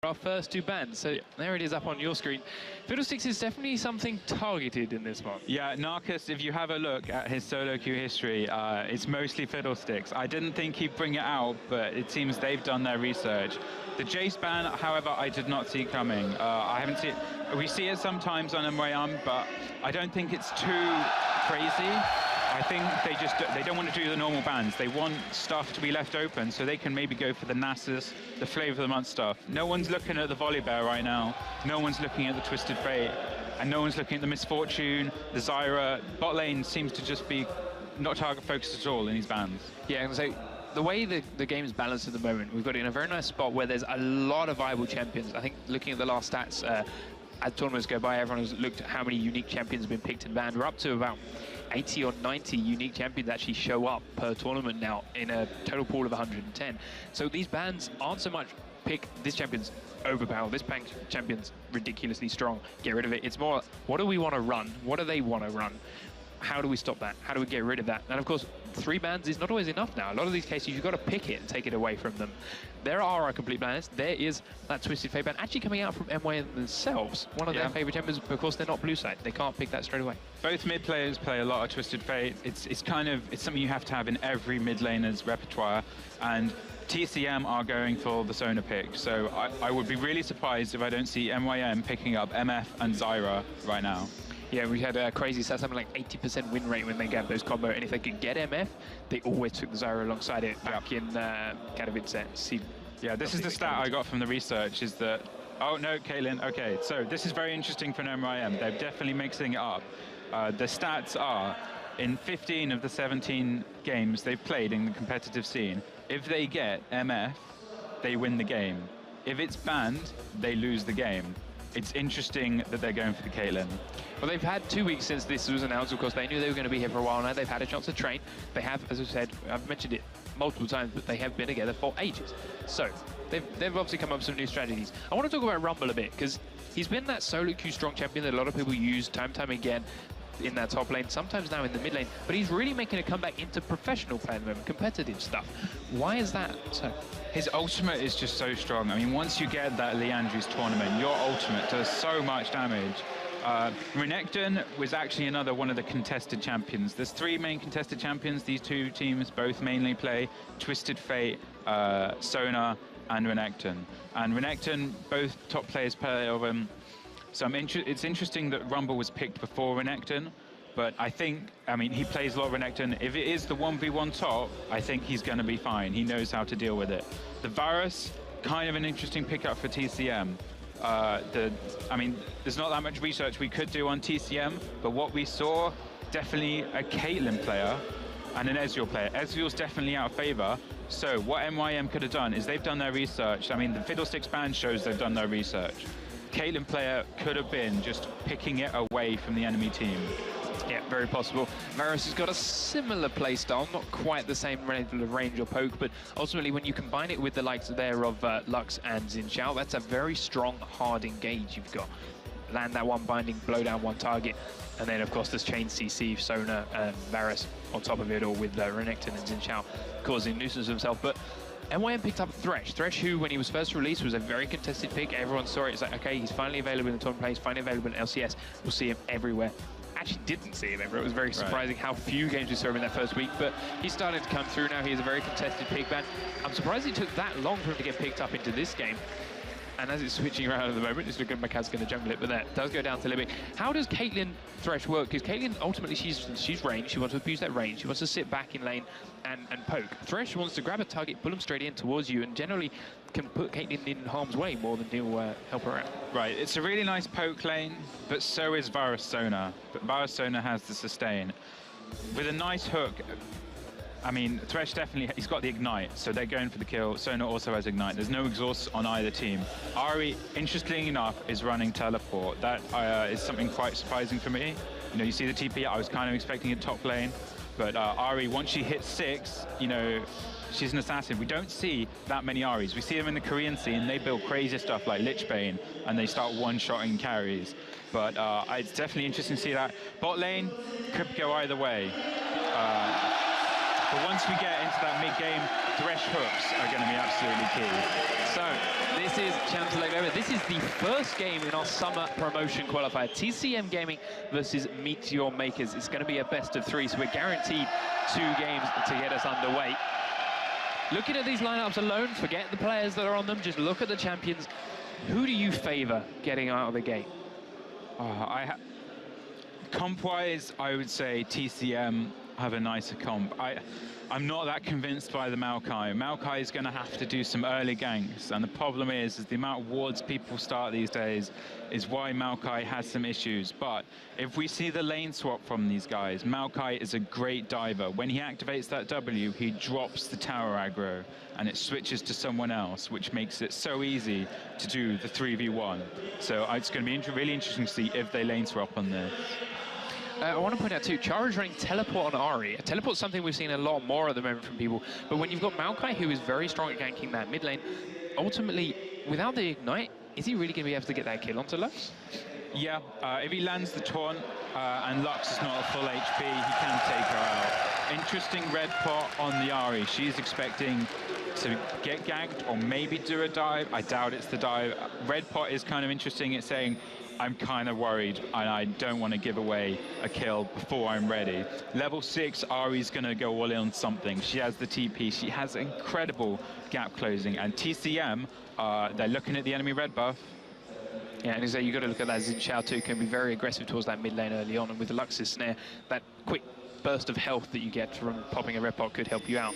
Our first two bans, so there it is up on your screen. Fiddlesticks is definitely something targeted in this one. Yeah, Narcus, if you have a look at his solo queue history, it's mostly Fiddlesticks. I didn't think he'd bring it out, but it seems they've done their research. The Jace ban, however, I did not see coming. I haven't seen it. We see it sometimes on MYM, but I don't think it's too crazy. I think they don't want to do the normal bans. They want stuff to be left open so they can maybe go for the Nasus, the Flavor of the Month stuff. No one's looking at the Volibear right now. No one's looking at the Twisted Fate. And no one's looking at the Misfortune, the Zyra. Bot lane seems to just be not target focused at all in these bans. Yeah, and so the way the game is balanced at the moment, we've got it in a very nice spot where there's a lot of viable champions. I think looking at the last stats, as tournaments go by, everyone has looked at how many unique champions have been picked and banned. We're up to about 80 or 90 unique champions actually show up per tournament now in a total pool of 110. So these bans aren't so much pick this champion's overpowered, this champion's ridiculously strong, get rid of it. It's more, what do we want to run? What do they want to run? How do we stop that? How do we get rid of that? And of course, 3 bans is not always enough now. A lot of these cases, you've got to pick it and take it away from them. There are our complete bans. There is that Twisted Fate ban actually coming out from MYM themselves. One of their favorite champions, but of course they're not blue side. They can't pick that straight away. Both mid players play a lot of Twisted Fate. It's something you have to have in every mid laner's repertoire. And TCM are going for the Sona pick. So I would be really surprised if I don't see MYM picking up MF and Zyra right now. Yeah, we had a crazy stat, something like 80% win rate when they get those combo, and if they could get MF, they always took the Zyra alongside it back in Katowice. Yeah, this is the stat I got from the research, is that, oh no, Caitlyn, okay, so this is very interesting for an MYM. They're definitely mixing it up. The stats are, in 15 of the 17 games they've played in the competitive scene, if they get MF, they win the game. If it's banned, they lose the game. It's interesting that they're going for the Caitlyn. Well, they've had 2 weeks since this was announced. Of course, they knew they were going to be here for a while now. They've had a chance to train. They have, as I said, I've mentioned it multiple times, but they have been together for ages. So they've obviously come up with some new strategies. I want to talk about Rumble a bit, because he's been that solo queue strong champion that a lot of people use time and time again in that top lane, sometimes now in the mid lane, but he's really making a comeback into professional play at the moment, competitive stuff. Why is that so? His ultimate is just so strong. I mean, once you get that Leandri's tournament, your ultimate does so much damage. Renekton was actually another one of the contested champions. There's 3 main contested champions. These 2 teams both mainly play Twisted Fate, Sona, and Renekton. And Renekton, both top players play of him. So it's interesting that Rumble was picked before Renekton, but I mean, he plays a lot of Renekton. If it is the 1v1 top, I think he's going to be fine. He knows how to deal with it. The Varus, kind of an interesting pickup for TCM. I mean, there's not that much research we could do on TCM, but what we saw, definitely a Caitlyn player and an Ezreal player. Ezreal's definitely out of favor. So what MYM could have done is they've done their research. I mean, the Fiddlesticks ban shows they've done their research. Caitlyn player could have been just picking it away from the enemy team. Yeah, very possible. Varus has got a similar playstyle, not quite the same level of range or poke, but ultimately when you combine it with the likes there of Lux and Xin Zhao, that's a very strong, hard engage you've got. Land that one binding, blow down one target, and then of course there's chain CC, Sona, and Varus on top of it all with Renekton and Xin Zhao causing nuisance himself. But MYM picked up Thresh. Thresh, who, when he was first released, was a very contested pick. Everyone saw it. It's like, okay, he's finally available in the tournament play. He's finally available in LCS. We'll see him everywhere. Actually didn't see him ever. It was very surprising how few games we saw him in that first week, but he's starting to come through now. He is a very contested pick ban. I'm surprised it took that long for him to get picked up into this game. And as it's switching around at the moment, it's looking like Macad's going to jungle it, but that does go down to Limit. How does Caitlyn Thresh work? Because Caitlyn, ultimately, she's range. She wants to abuse that range. She wants to sit back in lane and poke. Thresh wants to grab a target, pull him straight in towards you, and generally can put Caitlyn in harm's way more than he'll help her out. Right, it's a really nice poke lane, but so is Varus Sona. But Varus Sona has the sustain. With a nice hook, I mean, Thresh definitely, he's got the Ignite, so they're going for the kill. Sona also has Ignite. There's no exhaust on either team. Ahri, interestingly enough, is running Teleport. That is something quite surprising for me. You know, you see the TP, I was kind of expecting it top lane, but Ahri, once she hits 6, you know, she's an assassin. We don't see that many Ahris. We see them in the Korean scene. They build crazy stuff like Lichbane, and they start one-shotting carries. But it's definitely interesting to see that. Bot lane could go either way. But once we get into that mid-game, Thresh hooks are going to be absolutely key. So this is Chancellor this is the first game in our summer promotion qualifier. TCM Gaming versus Meteor Makers. It's going to be a best of 3, so we're guaranteed 2 games to get us underway. Looking at these lineups alone, forget the players that are on them, just look at the champions. Who do you favor getting out of the gate? Comp-wise, I would say TCM have a nicer comp. I'm not that convinced by the Maokai. Maokai is going to have to do some early ganks, and the problem is the amount of wards people start these days is why Maokai has some issues. But if we see the lane swap from these guys, Maokai is a great diver. When he activates that W, he drops the tower aggro, and it switches to someone else, which makes it so easy to do the 3v1. So it's going to be really interesting to see if they lane swap on this. I want to point out too, Chara's running teleport on Ahri. Teleport's something we've seen a lot more at the moment from people, but when you've got Maokai, who is very strong at ganking that mid lane, ultimately, without the ignite, is he really going to be able to get that kill onto Lux? Yeah, if he lands the taunt and Lux is not at full HP, he can take her out. Interesting red pot on the Ahri. She's expecting to get ganked or maybe do a dive. I doubt it's the dive. Red pot is kind of interesting. It's saying, I'm kind of worried and I don't want to give away a kill before I'm ready. Level 6, Ahri's going to go all in on something. She has the TP. She has incredible gap closing. And TCM, they're looking at the enemy red buff. Yeah, and you've got to look at that. Xin Zhao too can be very aggressive towards that mid lane early on, and with the Lux's snare, that quick burst of health that you get from popping a red pot could help you out.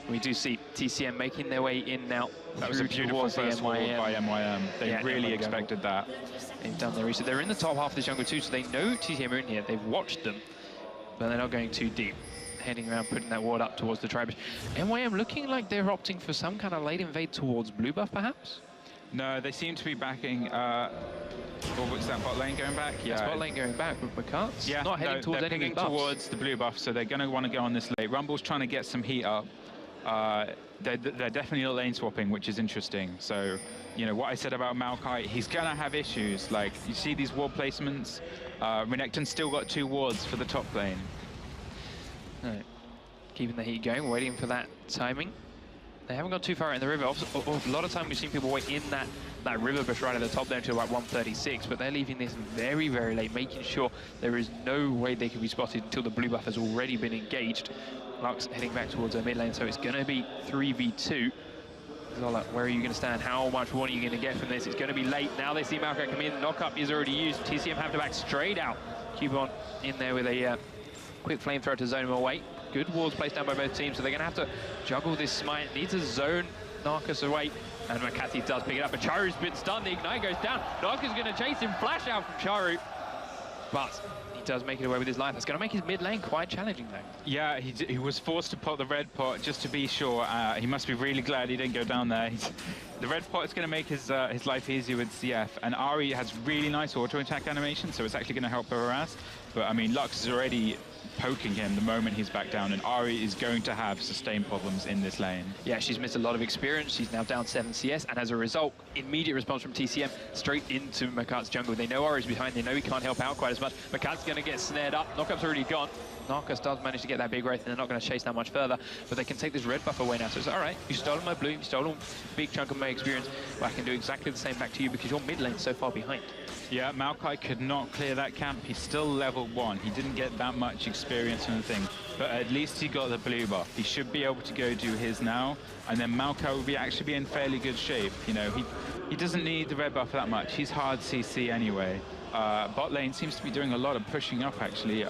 We do see TCM making their way in now. That was a beautiful first wall by MYM. They really expected that. They've done their research. They're in the top half of this jungle too, so they know TCM are in here. They've watched them, but they're not going too deep. Heading around, putting that ward up towards the tribe. MYM looking like they're opting for some kind of late invade towards blue buff, perhaps? No, they seem to be backing. What's that bot lane going back? Yeah, bot lane going back with McCarts. Yeah, not heading towards any buffs. Towards the blue buff, so they're going to want to go on this late. Rumble's trying to get some heat up. They're definitely not lane swapping, which is interesting. So, you know, what I said about Maokai, he's going to have issues. Like, you see these ward placements. Renekton's still got 2 wards for the top lane. Right. Keeping the heat going, waiting for that timing. They haven't gone too far in the river. A lot of time we've seen people wait in that river bush right at the top there until about 136, but they're leaving this very, very late, making sure there is no way they can be spotted until the blue buff has already been engaged. Lux heading back towards her mid lane, so it's going to be 3v2. Zola, where are you going to stand? How much warning are you going to get from this? It's going to be late. Now they see Maokai come in. Knock-up is already used. TCM have to back straight out. Cubon in there with a quick flamethrower to zone him away. Good wards placed down by both teams, so they're going to have to juggle this smite. Needs a zone Narcus away, and Makati does pick it up, but Charu's been stunned. The ignite goes down. Narcus is going to chase him. Flash out from Charu, but he does make it away with his life. That's going to make his mid lane quite challenging, though. Yeah, he was forced to pop the red pot just to be sure. He must be really glad he didn't go down there. The red pot is going to make his life easier with CF, and Ahri has really nice auto attack animation, so it's actually going to help her harass. But I mean, Lux is already poking him the moment he's back down, and Ahri is going to have sustained problems in this lane. Yeah, she's missed a lot of experience. She's now down 7 CS, and as a result, immediate response from TCM straight into Makat's jungle. They know Ahri's behind, they know he can't help out quite as much. Makat's going to get snared up. Knockup's already gone. Narcus does manage to get that big wraith, and they're not going to chase that much further, but they can take this red buff away now. So it's all right, you've stolen my blue, you've stolen a big chunk of my experience, but I can do exactly the same back to you because your mid lane's so far behind. Yeah, Maokai could not clear that camp. He's still level 1. He didn't get that much experience on the thing, but at least he got the blue buff. He should be able to go do his now, and then Maokai will actually be in fairly good shape. You know, he doesn't need the red buff that much. He's hard CC anyway. Bot lane seems to be doing a lot of pushing up, actually.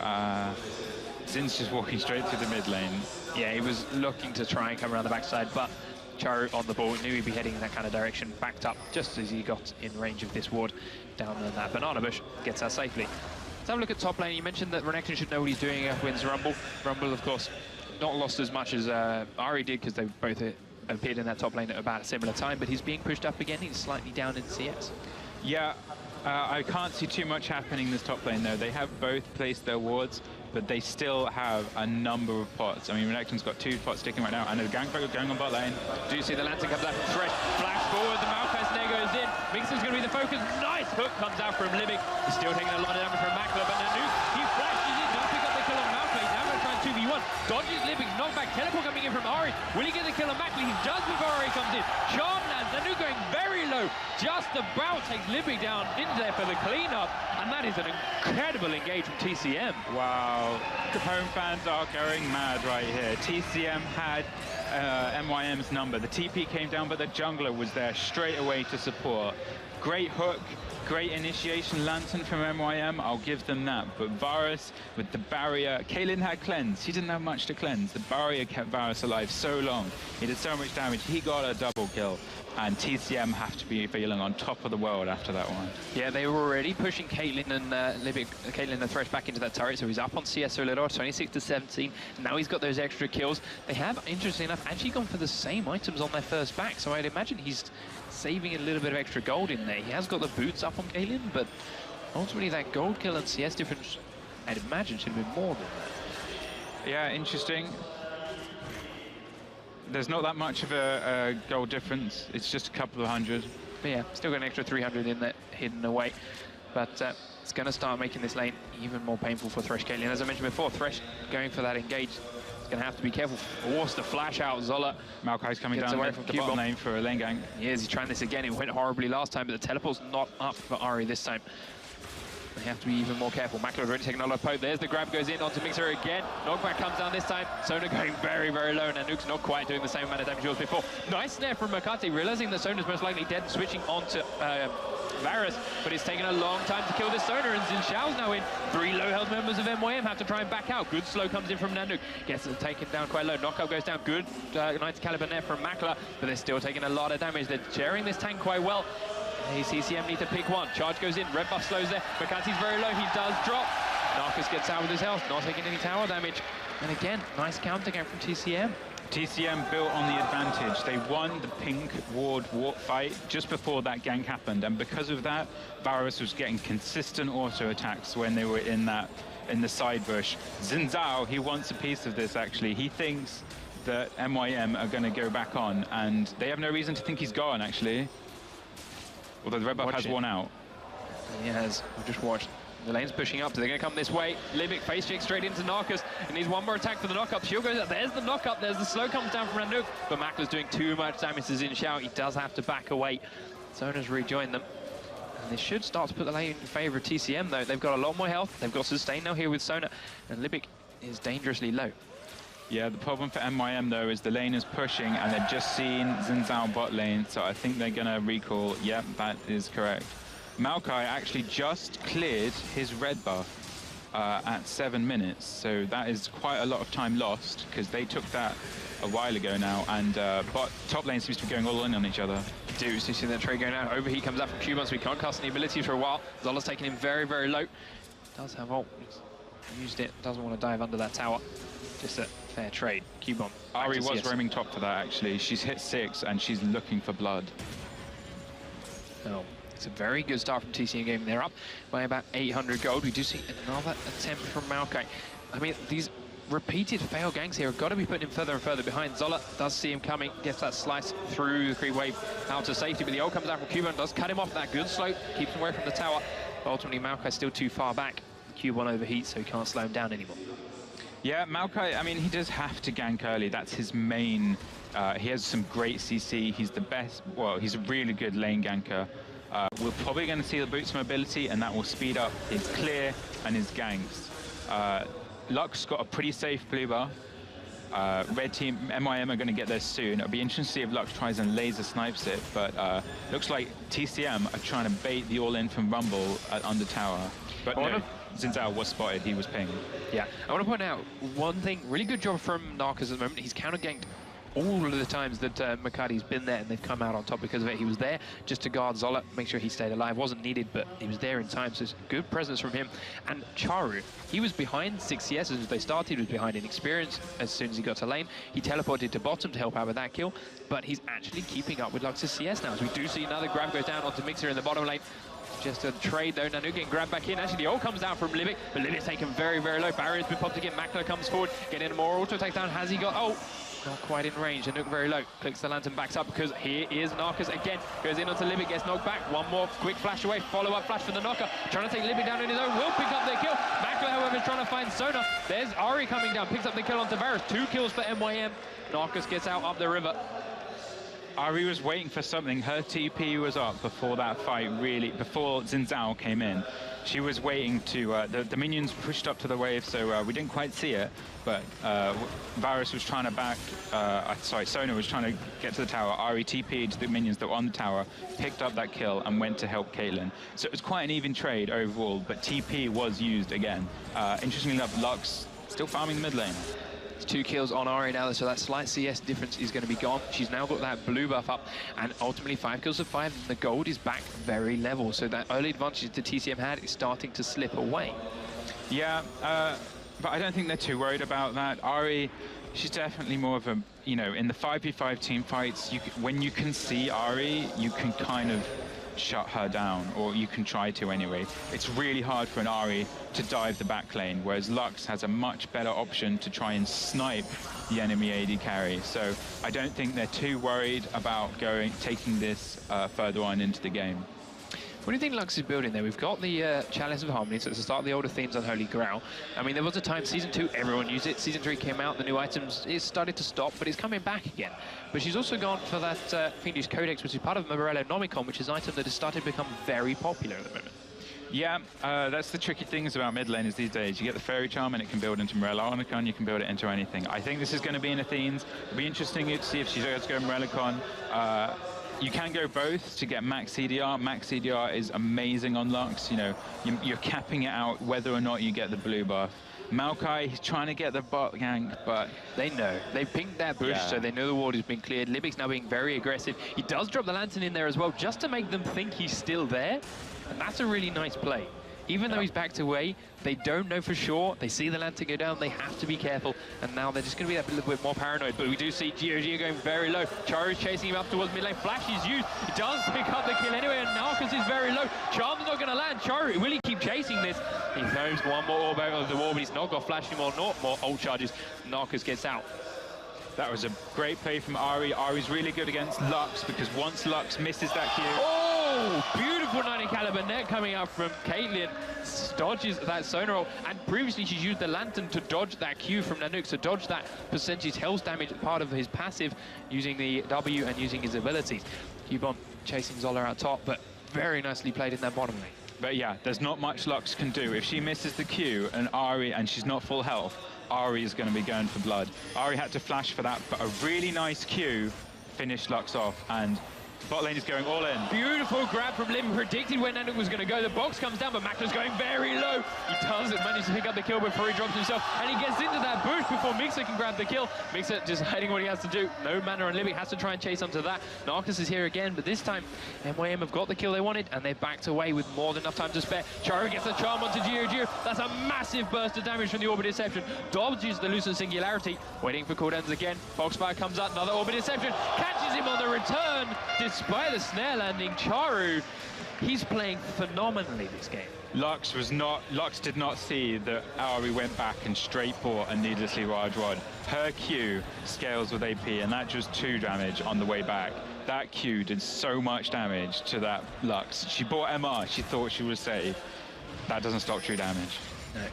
Zin's just walking straight through the mid lane. Yeah, he was looking to try and come around the backside, but Charu on the ball, knew he'd be heading in that kind of direction, backed up just as he got in range of this ward down in that banana bush, gets out safely. Let's have a look at top lane. You mentioned that Renekton should know what he's doing wins Rumble. Rumble, of course, not lost as much as Ahri did, because they both appeared in that top lane at about a similar time, but he's being pushed up again. He's slightly down in CS. Yeah, I can't see too much happening in this top lane, though. They have both placed their wards, but they still have a number of pots. I mean, Renekton's got 2 pots sticking right now, and a gangbang going on bot lane. Do you see the Lantern comes out from Thresh? Flash forward, the Maokai snare goes in. Mixer's going to be the focus. Nice hook comes out from Limbic. He's still taking a lot of damage from Makler, but Nanook, he flashes in, does pick up the kill on Maokai. He's now going to try and 2v1. Dodges Limbic, knockback, teleport coming in from Ahri. Will he get the kill on Makler? He does before Ahri comes in. Charm lands, Nanook going very low, just about takes Libic down in there for the cleanup, and that is an incredible engage from TCM. Wow, Capone fans are going mad right here. TCM had MYM's number. The TP came down, but the jungler was there straight away to support. Great hook, great initiation lantern from MYM, I'll give them that. But Varus with the barrier, Caitlyn had cleanse. He didn't have much to cleanse. The barrier kept Varus alive so long. He did so much damage. He got a double kill. And TCM have to be feeling on top of the world after that one. Yeah, they were already pushing Caitlyn and Caitlyn and Thresh back into that turret, so he's up on CS a little, 26 to 17. Now he's got those extra kills. They have, interestingly enough, actually gone for the same items on their first back, so I'd imagine he's saving a little bit of extra gold in there. He has got the boots up on Caitlyn, but ultimately that gold kill and CS difference, I'd imagine, should have been more than that. Yeah, interesting. There's not that much of a goal difference. It's just a couple of hundred. But yeah, still got an extra 300 in there hidden away. But it's going to start making this lane even more painful for Thresh Caitlyn. As I mentioned before, Thresh going for that engage. He's going to have to be careful. Force the flash out. Zola. Maokai's coming down away from the bottom lane for a lane gank. He is. He's trying this again. It went horribly last time, but the teleport's not up for Ari this time. They have to be even more careful. Mackler's already taking a lot of poke. There's the grab, goes in onto Mixer again. Knockback comes down this time. Sona going very, very low. Nanook's not quite doing the same amount of damage as before. Nice snare from Makati, realizing that Sona's most likely dead and switching onto Varus, but it's taken a long time to kill this Sona, and Xin Shao's now in. 3 low health members of MYM have to try and back out. Good slow comes in from Nanook. Gets it taken down quite low. Knockout goes down. Good 90 caliber net from Mackler, but they're still taking a lot of damage. They're sharing this tank quite well. TCM need to pick one. Charge goes in. Red buff slows there. Makati's very low. He does drop. Narcus gets out with his health, not taking any tower damage. And again, nice counter game from TCM. TCM built on the advantage. They won the pink ward fight just before that gank happened, and because of that, Varus was getting consistent auto attacks when they were in the side bush. Xin Zhao, he wants a piece of this actually. He thinks that MYM are going to go back on, and they have no reason to think he's gone actually. Although the red buff has worn out. He has. We've just watched. The lane's pushing up, so they're going to come this way. Libic face check straight into Narcus, and needs one more attack for the knock-up. Shield goes up. There's the knock-up. There's the slow comes down from Nanook, but Mackler's doing too much damage to Xin Shao. He does have to back away. Sona's rejoined them. And this should start to put the lane in favour of TCM, though. They've got a lot more health. They've got sustain now here with Sona, and Libic is dangerously low. Yeah, the problem for MYM, though, is the lane is pushing, and they've just seen Xin Zhao bot lane, so I think they're going to recall. Yep, that is correct. Maokai actually just cleared his red buff at 7 minutes, so that is quite a lot of time lost, because they took that a while ago now, and top lane seems to be going all in on each other. So you see that trade going out. Overheat comes out from Cubon, so we can't cast any abilities for a while. Zola's taking him very, very low. Does have ult. He's used it. Doesn't want to dive under that tower. Just a fair trade. Cubon. Ari was roaming top for that, actually. She's hit 6, and she's looking for blood. Oh, it's a very good start from TCM game. They're up by about 800 gold. We do see another attempt from Maokai. I mean, these repeated fail ganks here have got to be putting him further and further behind. Zola does see him coming, gets that slice through the creep wave out to safety, but the ult comes out from Cubon, does cut him off that good slope, keeps him away from the tower. But ultimately, Maokai's still too far back. Cubon overheats, so he can't slow him down anymore. Yeah, Maokai, I mean, he does have to gank early. That's his main. He has some great CC. He's the best. Well, he's a really good lane ganker. We're probably going to see the boots mobility, and that will speed up his clear and his ganks. Lux got a pretty safe blue buff. Red team, MYM are going to get there soon. It'll be interesting to see if Lux tries and laser snipes it, but looks like TCM are trying to bait the all-in from Rumble at under tower. But no, Xin Zhao was spotted, he was pinged. Yeah, I want to point out one thing, really good job from Narcus at the moment. He's counter-ganked all of the times that Makati's been there, and they've come out on top because of it. He was there just to guard Zola, make sure he stayed alive. Wasn't needed, but he was there in time, so it's good presence from him. And Charu, he was behind 6 CS as they started. He was behind in experience as soon as he got to lane. He teleported to bottom to help out with that kill, but he's actually keeping up with Lux's CS now. So we do see another grab goes down onto Mixer in the bottom lane. Just a trade though, Nanook getting grabbed back in. Actually, the ult comes down from Libic, but Libic's taken very, very low. Barrier's been popped again. Mackler comes forward, getting more auto attack down. Has he got ult? Not quite in range. Nanook very low. Clicks the lantern, backs up because here is Narcus again. Goes in onto Libic, gets knocked back. One more quick flash away. Follow-up flash for the knocker. Trying to take Libic down on his own. Will pick up their kill. Mackler, however, is trying to find Sona. There's Ari coming down. Picks up the kill onto Varus. 2 kills for MYM. Narcus gets out up the river. Ari was waiting for something. Her TP was up before that fight, really, before Xin Zhao came in. She was waiting to, the minions pushed up to the wave, so we didn't quite see it, but Varus was trying to Sona was trying to get to the tower. Ari TP'd to the minions that were on the tower, picked up that kill, and went to help Caitlyn. So it was quite an even trade overall, but TP was used again. Interestingly enough, Lux still farming the mid lane. 2 kills on Ari now, so that slight CS difference is going to be gone. She's now got that blue buff up, and ultimately 5 kills of 5, and the gold is back very level. So that early advantage that TCM had is starting to slip away. Yeah, but I don't think they're too worried about that. Ari, she's definitely more of a, you know, in the 5v5 team fights, when you can see Ari, you can kind of shut her down, or you can try to anyway. It's really hard for an Ari to dive the back lane, whereas Lux has a much better option to try and snipe the enemy AD carry. So I don't think they're too worried about taking this further on into the game. What do you think Lux is building there? We've got the Chalice of Harmony, so it's the start of the older themes on Holy Grail. I mean, there was a time, Season 2, everyone used it. Season 3 came out, the new items, it started to stop, but it's coming back again. But she's also gone for that Fiendish Codex, which is part of Morello Nomicon, which is an item that has started to become very popular at the moment. Yeah, that's the tricky things about mid laners these days. You get the Fairy Charm and it can build into Morellonicon, you can build it into anything. I think this is going to be in Athene's. It'll be interesting to see if she's going to go Morellicon. You can go both to get max CDR. Max CDR is amazing on Lux. You know, you're capping it out whether or not you get the blue buff. Maokai, he's trying to get the bot gank, but they know. They pinged that bush, so they know the ward has been cleared. Libic's now being very aggressive. He does drop the Lantern in there as well, just to make them think he's still there. And that's a really nice play. Even though he's backed away, they don't know for sure. They see the Lantern go down, they have to be careful. And now they're just going to be a little bit more paranoid. But we do see Gio going very low. Charu's chasing him up towards mid lane. Flash is used. He does pick up the kill anyway, and Narcos is very low. Charm's not going to land. Charu, will he keep chasing this? He throws one more orb out of the wall, but he's not got flash anymore. Not more ult charges. Narcos gets out. That was a great play from Ari. Ari's really good against Lux, because once Lux misses that Q... Oh, beautiful 90 caliber net coming out from Caitlyn. Dodges that Sona roll, and previously she's used the Lantern to dodge that Q from Nanook, to dodge that percentage health damage, part of his passive, using the W and using his abilities. Cubon chasing Zola out top, but very nicely played in that bottom lane. But yeah, there's not much Lux can do. If she misses the Q and she's not full health, Ari is going to be going for blood. Ari had to flash for that, but a really nice Q finished Lux off, and bot lane is going all in. Beautiful grab from Lim, predicted where Nanook was going to go. The box comes down, but Macla's going very low. He does manage to pick up the kill before he drops himself, and he gets into that bush before Mixer can grab the kill. Mixer just hiding what he has to do. No mana on Libby, has to try and chase onto that. Narcos is here again, but this time MYM have got the kill they wanted, and they backed away with more than enough time to spare. Charu gets the charm onto Gio. That's a massive burst of damage from the Orbit Deception. dodges the Lucent Singularity, waiting for cooldowns again. Foxfire comes out, another Orbit Deception, catches him on the return. Despite the snare landing, Charu, he's playing phenomenally this game. Lux did not see that Ari went back and straight bought a needlessly large rod. Her Q scales with AP, and that just 2 damage on the way back. That Q did so much damage to that Lux. She bought MR, she thought she was safe. That doesn't stop true damage.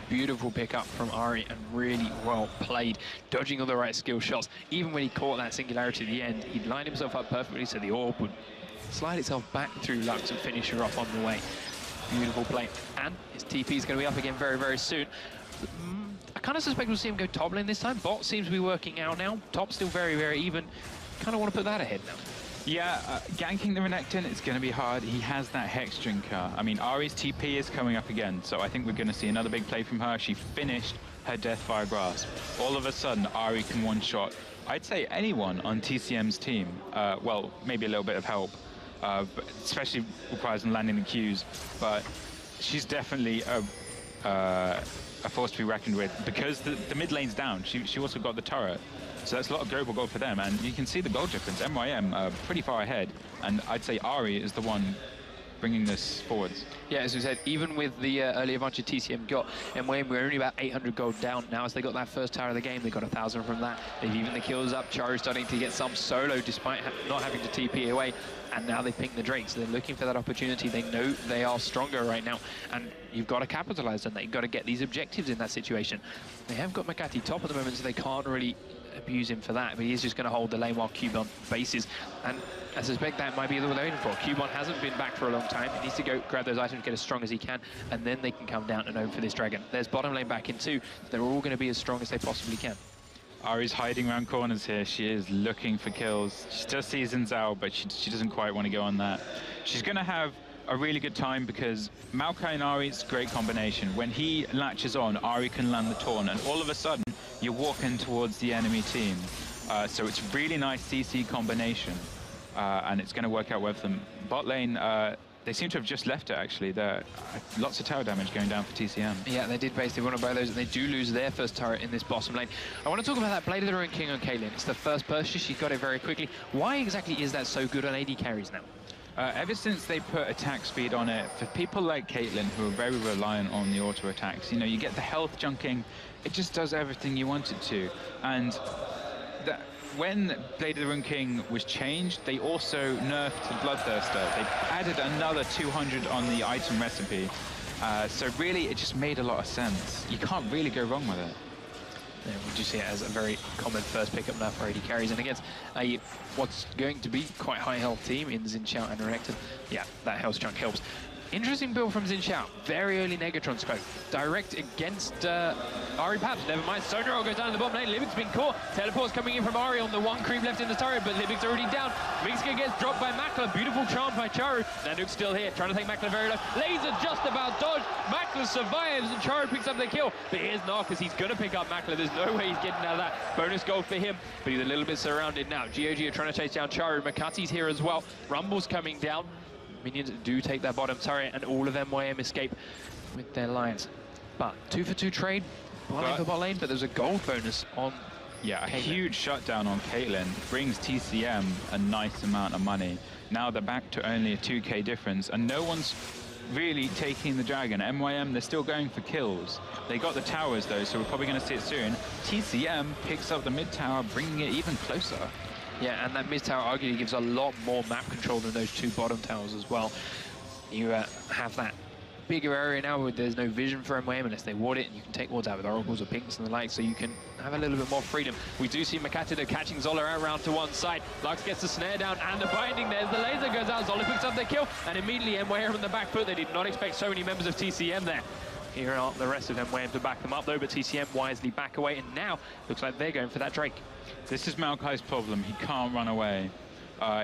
Beautiful pickup from Ari, and really well played, dodging all the right skill shots. Even when he caught that Singularity at the end, he'd lined himself up perfectly so the orb would slide itself back through Lux and finish her off on the way. Beautiful play. And his TP is going to be up again very, very soon. I kind of suspect we'll see him go top lane this time. Bot seems to be working out now. Top still very, very even. Kind of want to put that ahead now. Yeah, ganking the Renekton, it's going to be hard. He has that Hex Drinker. I mean, Ari's TP is coming up again, so I think we're going to see another big play from her. She finished her Deathfire Grasp. All of a sudden, Ari can one-shot, I'd say, anyone on TCM's team. Well, maybe a little bit of help, but especially requires them landing the Qs. But she's definitely a force to be reckoned with, because the mid lane's down. She also got the turret. So that's a lot of global gold for them, and you can see the gold difference. MYM pretty far ahead, and I'd say Ari is the one bringing this forwards. Yeah, as we said, even with the early advantage TCM got, MYM we're only about 800 gold down now. As they got that first tower of the game, they got 1,000 from that. They've even the kills up. Charu starting to get some solo despite not having to TP away, and now they ping the Drakes. They're looking for that opportunity. They know they are stronger right now, and you've got to capitalize on that. You've got to get these objectives in that situation. They have got Makati top at the moment, so they can't really abuse him for that, but he's just going to hold the lane while Cubon bases. And I suspect that might be what they're aiming for. Cubon hasn't been back for a long time. He needs to go grab those items, get as strong as he can, and then they can come down and own for this dragon. There's bottom lane back in too. They're all going to be as strong as they possibly can. Ari's hiding around corners here. She is looking for kills. She does see Xin Zhao, but she doesn't quite want to go on that. She's going to have a really good time because Maokai and Ari's great combination. When he latches on, Ari can land the taunt, and all of a sudden, you're walking towards the enemy team. So it's a really nice CC combination, and it's going to work out well for them. Bot lane, they seem to have just left it, actually. Lots of tower damage going down for TCM. Yeah, they did basically want to buy those, and they do lose their first turret in this bottom lane. I want to talk about that Blade of the Ruined King on Caitlyn. It's the first purchase. She got it very quickly. Why exactly is that so good on AD carries now? Ever since they put attack speed on it, for people like Caitlyn who are very reliant on the auto attacks, you know, you get the health junking, it just does everything you want it to. And when Blade of the Ruined King was changed, they also nerfed the Bloodthirster. They added another 200 on the item recipe. So really, it just made a lot of sense. You can't really go wrong with it. Yeah, we do see it as a very common first pickup now for AD carries, and against what's going to be quite high health team in Xin Zhao and Renekton. Yeah, that health chunk helps. Interesting build from Xin Zhao. Very early Negatron scope. Direct against Ari Paps. Never mind. Sonar goes down to the bottom lane. Libic's been caught. Teleport's coming in from Ari on the one creep left in the turret, but Libic's already down. Mixka gets dropped by Makler. Beautiful charm by Charu. Nanook's still here, trying to take Makler very low. Laser just about dodged. Makler survives, and Charu picks up the kill. But here's Narcus. He's going to pick up Makler. There's no way he's getting out of that. Bonus gold for him, but he's a little bit surrounded now. GOG are trying to chase down Charu. Makati's here as well. Rumble's coming down. Minions do take that bottom turret, and all of MYM escape with their lines. But 2-for-2 trade, bot lane for bot lane, but there's a gold bonus on Yeah, a Caitlyn. huge shutdown on Caitlyn brings TCM a nice amount of money. Now they're back to only a 2k difference, and no one's really taking the dragon. MYM, they're still going for kills. They got the towers though, so we're probably going to see it soon. TCM picks up the mid tower, bringing it even closer. Yeah, and that mid tower arguably gives a lot more map control than those two bottom towers as well. You have that bigger area now where there's no vision for MYM unless they ward it, and you can take wards out with oracles or pinks and the like, so you can have a little bit more freedom. We do see Makati catching Zola out round to one side. Lux gets the snare down and the binding. There's the laser goes out. Zola picks up the kill, and immediately MYM on the back foot. They did not expect so many members of TCM there. Here are the rest of MYM to back them up though, but TCM wisely back away, and now looks like they're going for that Drake. This is Maokai's problem. He can't run away.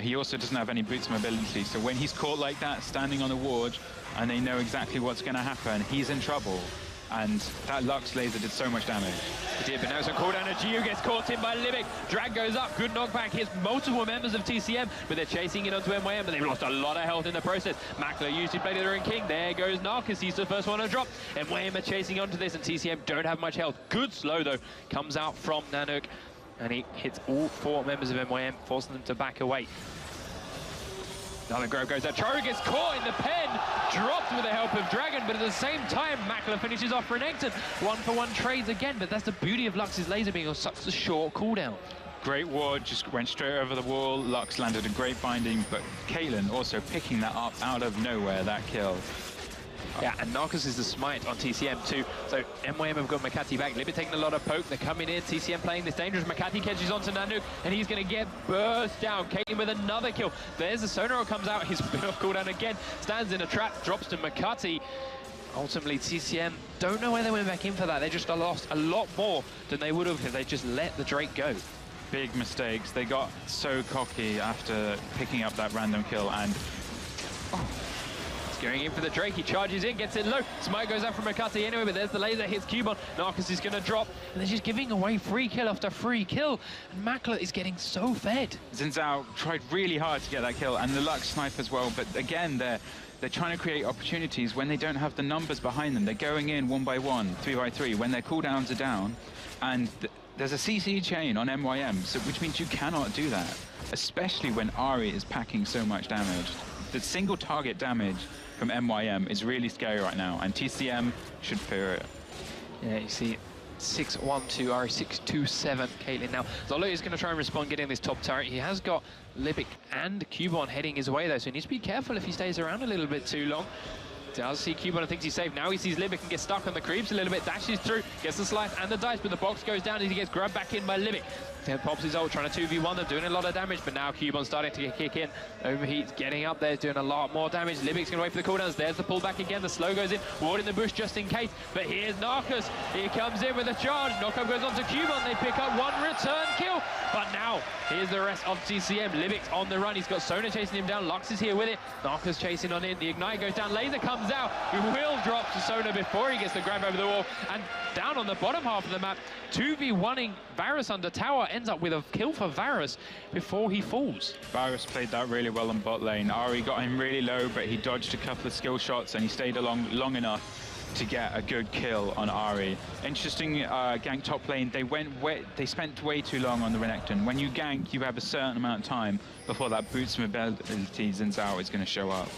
He also doesn't have any boots mobility, so when he's caught like that, standing on the ward, and they know exactly what's going to happen, he's in trouble. And that Lux laser did so much damage. It did, but now it's a cooldown, and Gio gets caught in by Libic. Drag goes up, good knockback, hits multiple members of TCM, but they're chasing it onto MYM, but they've lost a lot of health in the process. Makler used his Blade of the Ruined King. There goes Narcus, he's the first one to drop. MYM are chasing onto this, and TCM don't have much health. Good slow, though, comes out from Nanook, and he hits all four members of MYM, forcing them to back away. Another grove goes out. Charu gets caught in the pen, dropped with the help of Dragon, but at the same time, Makler finishes off Renekton. 1-for-1 trades again, but that's the beauty of Lux's laser being on such a short cooldown. Great ward, just went straight over the wall. Lux landed a great binding, but Caitlyn also picking that up out of nowhere, that kill. Yeah, and Narcus is the smite on TCM too. So MYM have got Makati back. Libby taking a lot of poke. They're coming in. TCM playing this dangerous. Makati catches onto Nanook, and he's going to get burst down. Caitlyn with another kill. There's the Sonar comes out. He's been off cooldown again. Stands in a trap. Drops to Makati. Ultimately, TCM don't know where they went back in for that. They just lost a lot more than they would have if they just let the Drake go. Big mistakes. They got so cocky after picking up that random kill, and going in for the Drake, he charges in, gets it low. Smite goes out from Makati anyway, but there's the laser, hits Cubon. Narcus is going to drop, and they're just giving away free kill after free kill. And Makler is getting so fed. Xin Zhao tried really hard to get that kill, and the Lux snipe as well, but again, they're trying to create opportunities when they don't have the numbers behind them. They're going in 1 by 1, 3 by 3, when their cooldowns are down, and there's a CC chain on MYM, so, which means you cannot do that, especially when Ari is packing so much damage. The single target damage from MYM is really scary right now, and TCM should fear it. Yeah, you see 6-1-2, Ari 6-2-7, Caitlyn now. Zola is going to try and respond, getting this top turret. He has got Libic and Cubon heading his way though, so he needs to be careful if he stays around a little bit too long. Does see Cubon and thinks he's safe. Now he sees Libic and gets stuck on the creeps a little bit, dashes through, gets the slice and the dice, but the box goes down and he gets grabbed back in by Libic. Pops his ult, trying to 2v1 them, doing a lot of damage, but now Cubon's starting to kick in. Overheat's getting up there, doing a lot more damage. Libic's going to wait for the cooldowns. There's the pullback again. The slow goes in, ward in the bush just in case. But here's Narcus. He comes in with a charge. Knockup goes on to Cubon. They pick up one return kill. But now, here's the rest of TCM. Libic's on the run. He's got Sona chasing him down. Lux is here with it. Narcus chasing on in. The Ignite goes down. Laser comes out. He will drop to Sona before he gets the grab over the wall. And down on the bottom half of the map, 2v1ing Varus under tower, ends up with a kill for Varus before he falls. Varus played that really well on bot lane. Ari got him really low, but he dodged a couple of skill shots and he stayed along long enough to get a good kill on Ari. Interesting gank top lane. They spent way too long on the Renekton. When you gank, you have a certain amount of time before that boots mobility Xin Zhao is going to show up.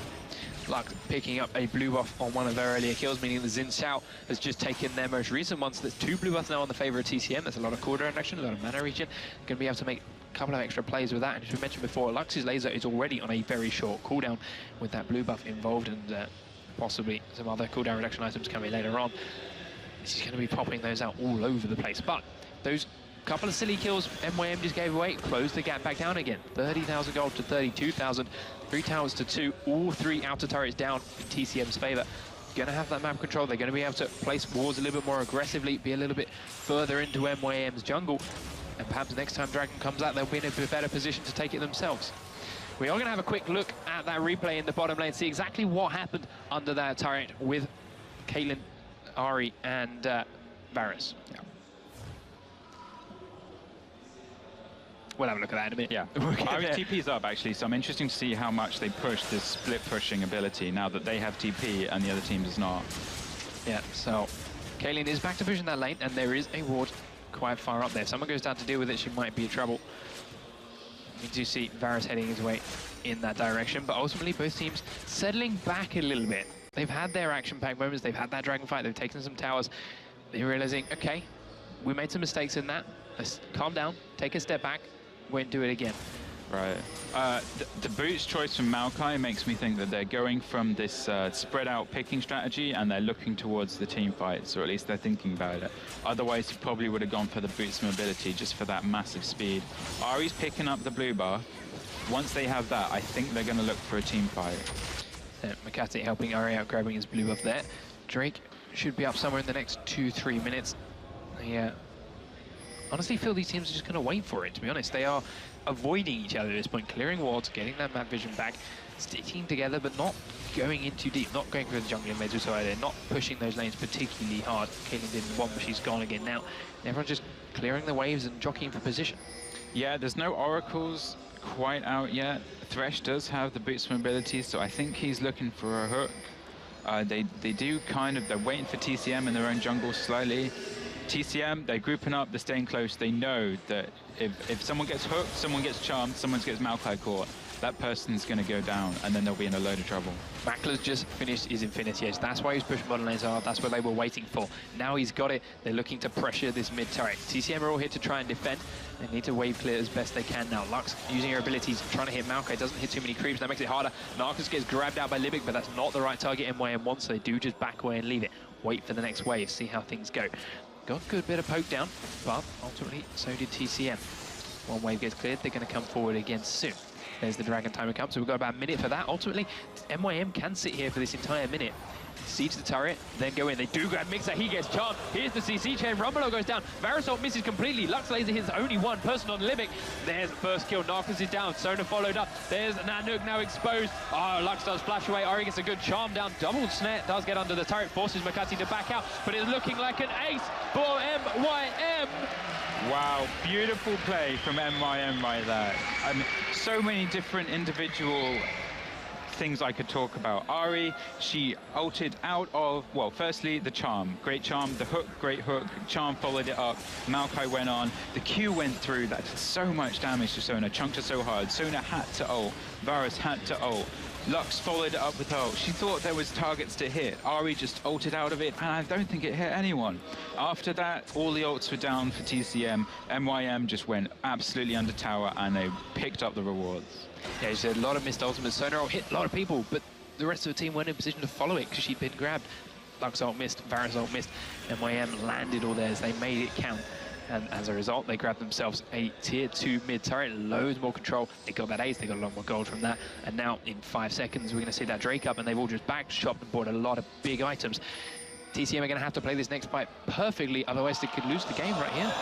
Lux picking up a blue buff on one of their earlier kills, meaning the Xin Zhao has just taken their most recent ones. There's 2 blue buffs now in the favor of TCM. There's a lot of cooldown action, a lot of mana regen. Going to be able to make a couple of extra plays with that. And as we mentioned before, Lux's laser is already on a very short cooldown with that blue buff involved, and possibly some other cooldown reduction items coming later on. This is going to be popping those out all over the place. But those couple of silly kills MYM just gave away, closed the gap back down again. 30,000 gold to 32,000. 3 towers to 2, all 3 outer turrets down in TCM's favor. Going to have that map control. They're going to be able to place wards a little bit more aggressively, be a little bit further into MYM's jungle, and perhaps next time Dragon comes out, they'll be in a bit better position to take it themselves. We are going to have a quick look at that replay in the bottom lane, see exactly what happened under that turret with Caitlyn, Ari, and Varus. Yeah. We'll have a look at that in a minute. Yeah, Ari TP's up actually, so I'm interested to see how much they push this split pushing ability now that they have TP and the other team does not. Yeah, so Caitlyn is back to pushing that lane, and there is a ward quite far up there. If someone goes down to deal with it, she might be in trouble. We do see Varus heading his way in that direction, but ultimately both teams settling back a little bit. They've had their action-packed moments, they've had that dragon fight, they've taken some towers. They're realizing, okay, we made some mistakes in that. Let's calm down, take a step back, won't do it again. Right. The boots choice from Maokai makes me think that they're going from this spread out picking strategy and they're looking towards the team fights, or at least they're thinking about it. Otherwise, he probably would have gone for the boots mobility just for that massive speed. Ari's picking up the blue buff. Once they have that, I think they're going to look for a team fight. Makati helping Ari out, grabbing his blue buff there. Drake should be up somewhere in the next 2-3 minutes. Yeah. Honestly feel these teams are just going to wait for it, to be honest. They are avoiding each other at this point, clearing wards, getting that map vision back, sticking together, but not going in too deep, not going for the jungle invader, so they're not pushing those lanes particularly hard. Caitlyn didn't want, but she's gone again now. And everyone's just clearing the waves and jockeying for position. Yeah, there's no oracles quite out yet. Thresh does have the boots mobility, so I think he's looking for a hook. They do kind of, they're waiting for TCM in their own jungle slightly. TCM, they're grouping up, they're staying close. They know that if someone gets hooked, someone gets charmed, someone gets Maokai caught, that person's going to go down, and then they'll be in a load of trouble. Mackler's just finished his Infinity Edge. That's why he's pushing bottom lanes hard. That's what they were waiting for. Now he's got it. They're looking to pressure this mid turret. TCM are all here to try and defend. They need to wave clear as best they can now. Lux using her abilities, trying to hit Maokai. Doesn't hit too many creeps. That makes it harder. Narcus gets grabbed out by Libic, but that's not the right target MYM wants, so they do just back away and leave it. Wait for the next wave, see how things go. Got a good bit of poke down, but ultimately so did TCM. One wave gets cleared, they're going to come forward again soon. There's the Dragon timer come, so we've got about a minute for that. Ultimately, MYM can sit here for this entire minute. Siege the turret, then go in. They do grab Mixer, he gets charmed. Here's the CC chain, Rumbelow goes down. Varus ult misses completely. Lux laser hits only one person on Libic. There's the first kill, Narcus is down. Sona followed up. There's Nanook now exposed. Oh, Lux does flash away. Ari gets a good charm down. Double snare, does get under the turret, forces Makati to back out, but it's looking like an ace for MYM. Wow, beautiful play from MYM right there. So many different individual things I could talk about. Ari, she ulted out of, well, firstly, the charm. Great charm. The hook, great hook. Charm followed it up. Maokai went on. The Q went through. That did so much damage to Sona. Chunked her so hard. Sona had to ult. Varus had to ult. Lux followed it up with ult. She thought there was targets to hit. Ari just ulted out of it, and I don't think it hit anyone. After that, all the ults were down for TCM. MYM just went absolutely under tower, and they picked up the rewards. Yeah, she said a lot of missed ultimates. Sona ult hit a lot of people, but the rest of the team weren't in position to follow it because she'd been grabbed. Lux ult missed, Varus ult missed, MYM landed all theirs. They made it count. And as a result, they grab themselves a tier 2 mid turret, loads more control. They got that ace, they got a lot more gold from that. And now in 5 seconds, we're going to see that Drake up, and they've all just back shopped and bought a lot of big items. TCM are going to have to play this next fight perfectly, otherwise they could lose the game right here.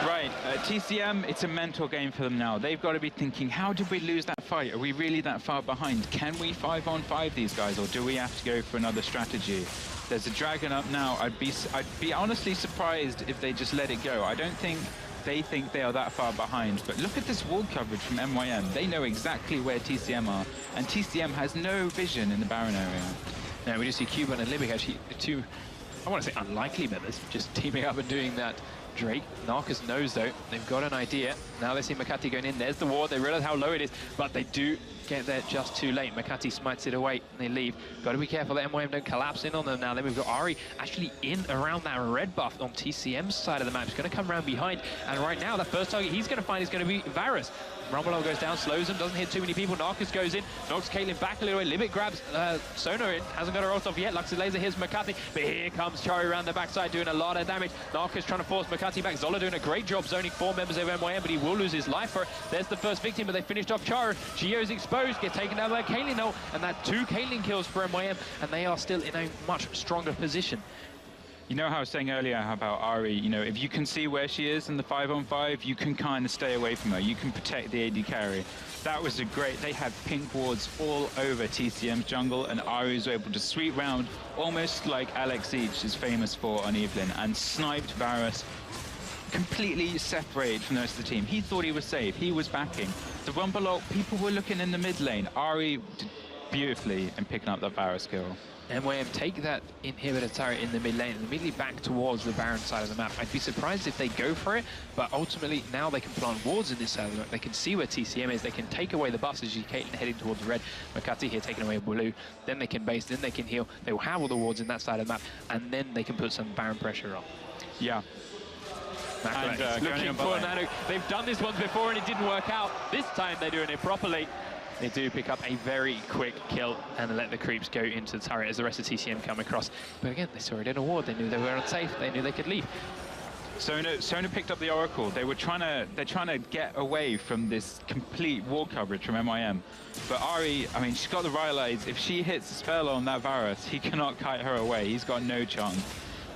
Right, TCM, it's a mental game for them now. They've got to be thinking, how did we lose that fight? Are we really that far behind? Can we 5-on-5 these guys, or do we have to go for another strategy? There's a dragon up now. I'd be honestly surprised if they just let it go. I don't think they are that far behind. But look at this wall coverage from MYM. They know exactly where TCM are, and TCM has no vision in the Baron area. Now we just see Cuban and Libic actually two, I want to say unlikely members, just teaming up and doing that. Drake, Narcus knows though, they've got an idea. Now they see Makati going in, there's the ward, they realize how low it is, but they do get there just too late. Makati smites it away and they leave. Got to be careful that MYM don't collapse in on them now. Then we've got Ari actually in around that red buff on TCM's side of the map. He's going to come around behind, and right now the first target he's going to find is going to be Varus. Rumble goes down, slows him, doesn't hit too many people. Narcus goes in, knocks Caitlyn back a little bit. Limit grabs Sono in, hasn't got her ult off yet. Lux's laser hits Makati, but here comes Chari around the backside doing a lot of damage. Narcus trying to force Makati back. Zola doing a great job zoning 4 members of MYM, but he will lose his life for it. There's the first victim, but they finished off Chara. Gio's exposed, get taken down by Caitlyn though, and that 2 Caitlyn kills for MYM, and they are still in a much stronger position. You know how I was saying earlier about Ari, you know, if you can see where she is in the 5-on-5, you can kind of stay away from her. You can protect the AD carry. That was a great, they had pink wards all over TCM's jungle, and Ari was able to sweep round, almost like Alex Each is famous for on Evelyn, and sniped Varus, completely separated from the rest of the team. He thought he was safe, he was backing. The Rumble ult, people were looking in the mid lane. Ari did beautifully in picking up that Varus kill. MYM take that inhibitor turret in the mid lane and immediately back towards the Baron side of the map. I'd be surprised if they go for it, but ultimately now they can plant wards in this side of the map. They can see where TCM is, they can take away the buffs as you Caitlyn heading towards red. Makati here taking away blue, then they can base, then they can heal. They will have all the wards in that side of the map, and then they can put some Baron pressure on. Yeah. And looking for Nano. They've done this once before and it didn't work out. This time they're doing it properly. They do pick up a very quick kill and let the creeps go into the turret as the rest of TCM come across. But again, they saw it in a ward. They knew they were unsafe. They knew they could leave. Sono picked up the Oracle. They're trying to get away from this complete wall coverage from MYM. But Ari, I mean, she's got the Rylai's. If she hits a spell on that Varus, he cannot kite her away. He's got no chance.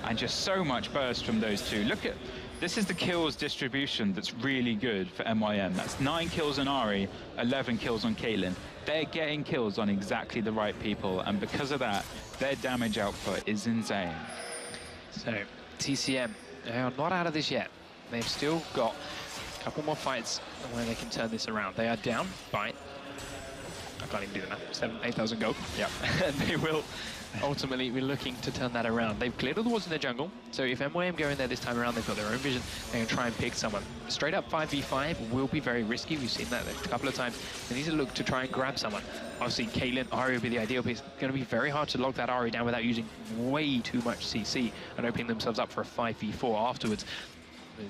And just so much burst from those two. Look at, this is the kills distribution that's really good for MYM. That's 9 kills on Ari, 11 kills on Caitlyn. They're getting kills on exactly the right people, and because of that, their damage output is insane. So, TCM, they are not out of this yet. They've still got a couple more fights where they can turn this around. They are down by, I can't even do the math, 8,000 gold. Yeah. And they will ultimately be looking to turn that around. They've cleared all the wards in their jungle, so if MYM go in there this time around, they've got their own vision. They can try and pick someone. Straight up 5v5 will be very risky. We've seen that a couple of times. They need to look to try and grab someone. Obviously, Caitlyn, Ari would be the ideal piece. It's going to be very hard to lock that Ari down without using way too much CC and opening themselves up for a 5v4 afterwards.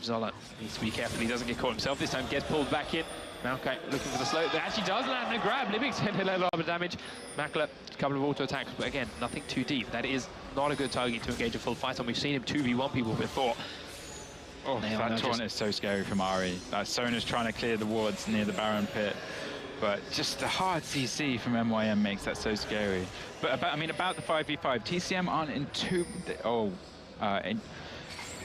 Zola needs to be careful. He doesn't get caught himself this time. Gets pulled back in. Maokai looking for the slow. That actually does land a grab. Libic's hit a lot of damage. Makler, a couple of auto attacks, but again, nothing too deep. That is not a good target to engage a full fight on. We've seen him 2v1 people before. Oh, that taunt is so scary from Ari. Sona's trying to clear the wards near the Baron pit. But just the hard CC from MYM makes that so scary. But about the 5v5, TCM aren't in too...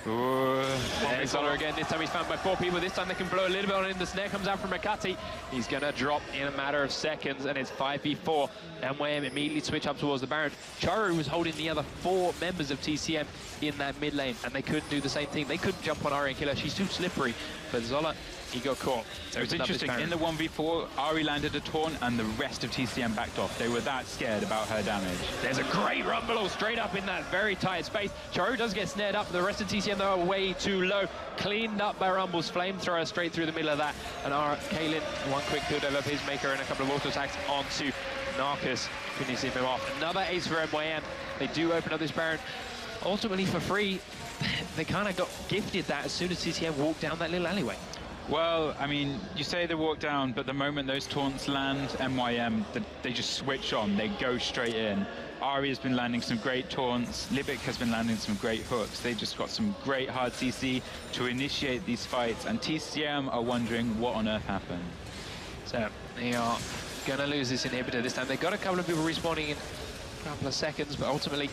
There's Zola again. This time he's found by 4 people. This time they can blow a little bit on him. The snare comes out from Makati. He's going to drop in a matter of seconds, and it's 5v4. MYM immediately switch up towards the Baron. Charu was holding the other 4 members of TCM in that mid lane, and they couldn't do the same thing. They couldn't jump on Ari and kill her. She's too slippery. But Zola, he got caught. So it's interesting. In the 1v4, Ari landed a taunt, and the rest of TCM backed off. They were that scared about her damage. There's a great rumble straight up in that very tight space. Charu does get snared up. The rest of TCM, though, are way too low. Cleaned up by Rumble's flamethrower straight through the middle of that. And Caitlyn, one quick build over his maker and a couple of auto attacks onto Narcus, finishing him off. Another ace for MYM. They do open up this Baron ultimately for free. They kind of got gifted that as soon as TCM walked down that little alleyway. Well, I mean, you say they walk down, but the moment those taunts land, MYM, they just switch on. They go straight in. Ari has been landing some great taunts. Libic has been landing some great hooks. They just got some great hard CC to initiate these fights, and TCM are wondering what on earth happened. So they are going to lose this inhibitor this time. They've got a couple of people respawning in a couple of seconds, but ultimately,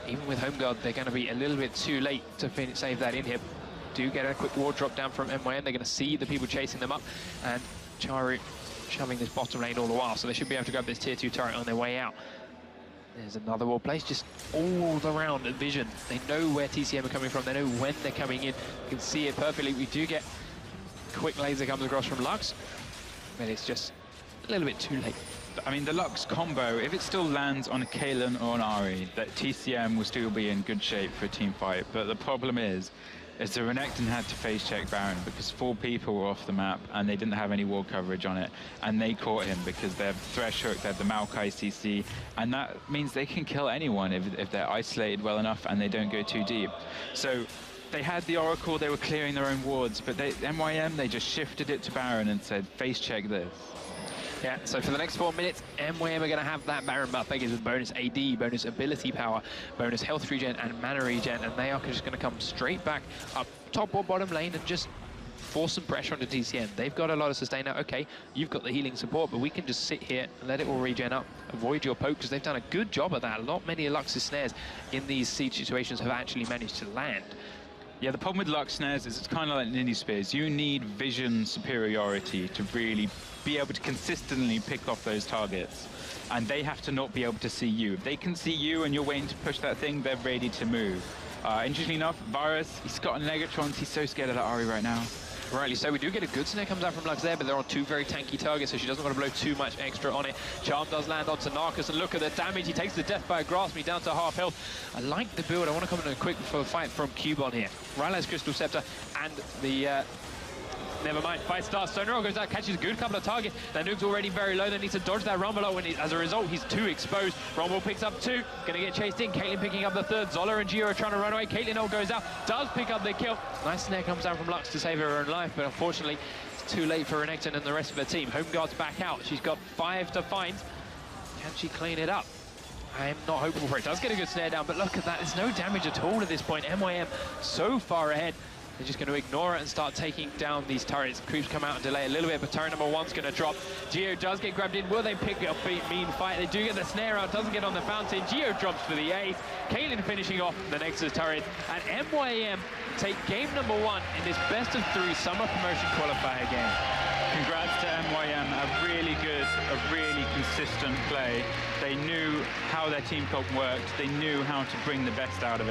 even with home guard, they're going to be a little bit too late to save that inhib. Do get a quick ward drop down from MYN. They're going to see the people chasing them up, and Charu shoving this bottom lane all the while, so they should be able to grab this tier 2 turret on their way out. There's another wall place, just all around vision. They know where TCM are coming from. They know when they're coming in. You can see it perfectly. We do get quick laser comes across from Lux, but it's just a little bit too late. I mean, the Lux combo, if it still lands on a Kalen or an Ari, that TCM will still be in good shape for a team fight. But the problem is the Renekton had to face check Baron because 4 people were off the map and they didn't have any wall coverage on it, and they caught him because they have Thresh Hook, they have the Maokai CC, and that means they can kill anyone if they're isolated well enough and they don't go too deep. So they had the Oracle, they were clearing their own wards, but MYM, they just shifted it to Baron and said, face check this. Yeah, so for the next 4 minutes, MYM are going to have that Baron buff. That gives them bonus AD, bonus ability power, bonus health regen, and mana regen, and they are just going to come straight back up top or bottom lane and just force some pressure onto TCM. They've got a lot of sustain now. Okay, you've got the healing support, but we can just sit here and let it all regen up, avoid your poke, because they've done a good job of that. Not many of Lux's snares in these siege situations have actually managed to land. Yeah, the problem with Lux snares is it's kind of like Ninja Spears. You need vision superiority to really be able to consistently pick off those targets. And they have to not be able to see you. If they can see you and you're waiting to push that thing, they're ready to move. Interestingly enough, Varus, he's got a Negatron. He's so scared of that Ari right now. Rightly so. We do get a good snare comes out from Lux there, but they're on 2 very tanky targets, so she doesn't want to blow too much extra on it. Charm does land onto Narcus, and look at the damage. He takes the death by a grasp, me down to half health. I like the build. I want to come in a quick fight from Cubon here. Ryla's Crystal Scepter and the... Never mind, fight starts. Sonero goes out, catches a good couple of targets. That noob's already very low. They need to dodge that Rumble, and as a result, he's too exposed. Rumble picks up 2, gonna get chased in. Caitlyn picking up the 3rd. Zola and Gio are trying to run away. Caitlyn goes out, does pick up the kill. Nice snare comes down from Lux to save her own life, but unfortunately, it's too late for Renekton and the rest of her team. Home Guard's back out. She's got 5 to find. Can she clean it up? I am not hopeful for it. Does get a good snare down, but look at that. There's no damage at all at this point. MYM so far ahead. They're just going to ignore it and start taking down these turrets. Creeps come out and delay a little bit, but turret number 1's going to drop. Gio does get grabbed in. Will they pick up a mean fight? They do get the snare out, doesn't get on the fountain. Gio drops for the ace. Caitlyn finishing off the Nexus turret. And MYM take game number 1 in this best of 3 summer promotion qualifier game. Congrats to MYM, a really good, a really consistent play. They knew how their team comp worked. They knew how to bring the best out of it.